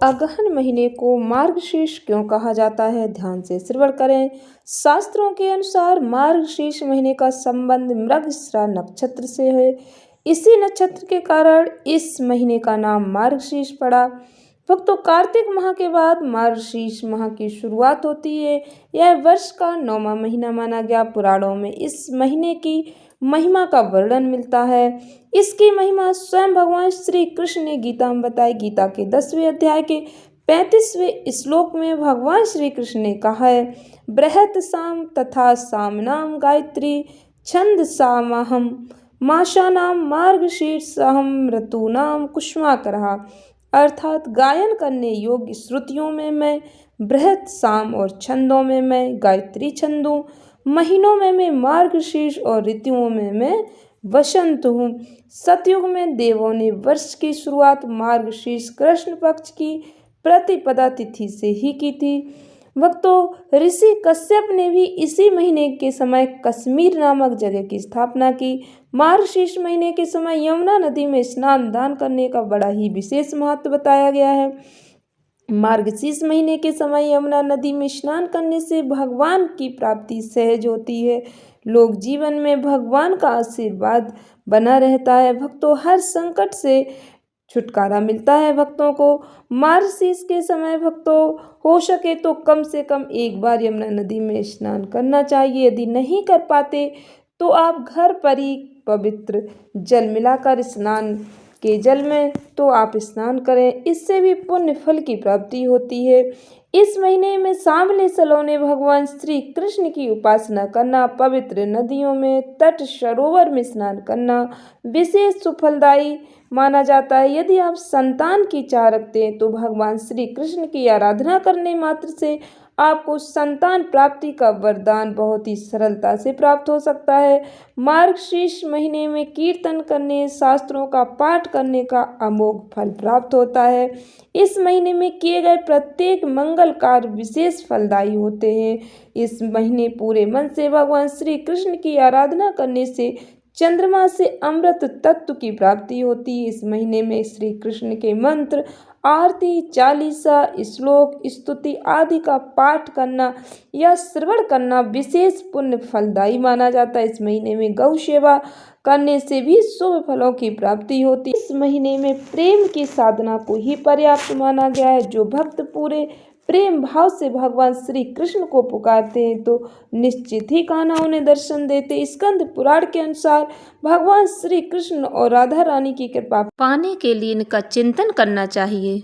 अगहन महीने को मार्गशीर्ष क्यों कहा जाता है, ध्यान से श्रवण करें। शास्त्रों के अनुसार मार्गशीर्ष महीने का संबंध मृगशिरा नक्षत्र से है। इसी नक्षत्र के कारण इस महीने का नाम मार्गशीर्ष पड़ा। भक्तों, कार्तिक माह के बाद मार्गशीर्ष माह की शुरुआत होती है। यह वर्ष का 9वां महीना माना गया। पुराणों में इस महीने की महिमा का वर्णन मिलता है। इसकी महिमा स्वयं भगवान श्री कृष्ण ने गीता में बताई। गीता के 10वें अध्याय के 35वें श्लोक में भगवान श्री कृष्ण ने कहा है, बृहत साम तथा सामनाम गायत्री छंद सामहम माशानाम मार्गशीर्षहम ऋतूनाम कुष्माकरहा। अर्थात गायन करने योग्य श्रुतियों में मैं बृहत साम और छंदों में मैं गायत्री छंद हूँ। महीनों में मैं मार्गशीर्ष और ऋतुओं में मैं वसंत हूँ। सतयुग में देवों ने वर्ष की शुरुआत मार्गशीर्ष कृष्ण पक्ष की प्रतिपदा तिथि से ही की थी। भक्तों, ऋषि कश्यप ने भी इसी महीने के समय कश्मीर नामक जगह की स्थापना की। मार्गशीर्ष महीने के समय यमुना नदी में स्नान दान करने का बड़ा ही विशेष महत्व बताया गया है। मार्गशीर्ष महीने के समय यमुना नदी में स्नान करने से भगवान की प्राप्ति सहज होती है। लोग जीवन में भगवान का आशीर्वाद बना रहता है। भक्तों, हर संकट से छुटकारा मिलता है। भक्तों को मार्गशीर्ष के समय भक्तों हो सके तो कम से कम एक बार यमुना नदी में स्नान करना चाहिए। यदि नहीं कर पाते तो आप घर पर ही पवित्र जल मिलाकर स्नान के जल में तो आप स्नान करें। इससे भी पुण्य फल की प्राप्ति होती है। इस महीने में सांवले सलोने भगवान श्री कृष्ण की उपासना करना, पवित्र नदियों में तट सरोवर में स्नान करना विशेष सुफलदायी माना जाता है। यदि आप संतान की चाह रखते हैं तो भगवान श्री कृष्ण की आराधना करने मात्र से आपको संतान प्राप्ति का वरदान बहुत ही सरलता से प्राप्त हो सकता है। मार्गशीर्ष महीने में कीर्तन करने, शास्त्रों का पाठ करने का अमोघ फल प्राप्त होता है। इस महीने में किए गए प्रत्येक मंगल कार्य विशेष फलदायी होते हैं। इस महीने पूरे मन से भगवान श्री कृष्ण की आराधना करने से चंद्रमा से अमृत तत्व की प्राप्ति होती है। इस महीने में श्री कृष्ण के मंत्र, आरती, चालीसा, श्लोक, स्तुति आदि का पाठ करना या श्रवण करना विशेष पुण्य फलदायी माना जाता है। इस महीने में गौ सेवा करने से भी शुभ फलों की प्राप्ति होती है। इस महीने में प्रेम की साधना को ही पर्याप्त माना गया है। जो भक्त पूरे प्रेम भाव से भगवान श्री कृष्ण को पुकारते हैं तो निश्चित ही कान्हा उन्हें दर्शन देते। स्कंद पुराण के अनुसार भगवान श्री कृष्ण और राधा रानी की कृपा पाने के लिए इनका चिंतन करना चाहिए।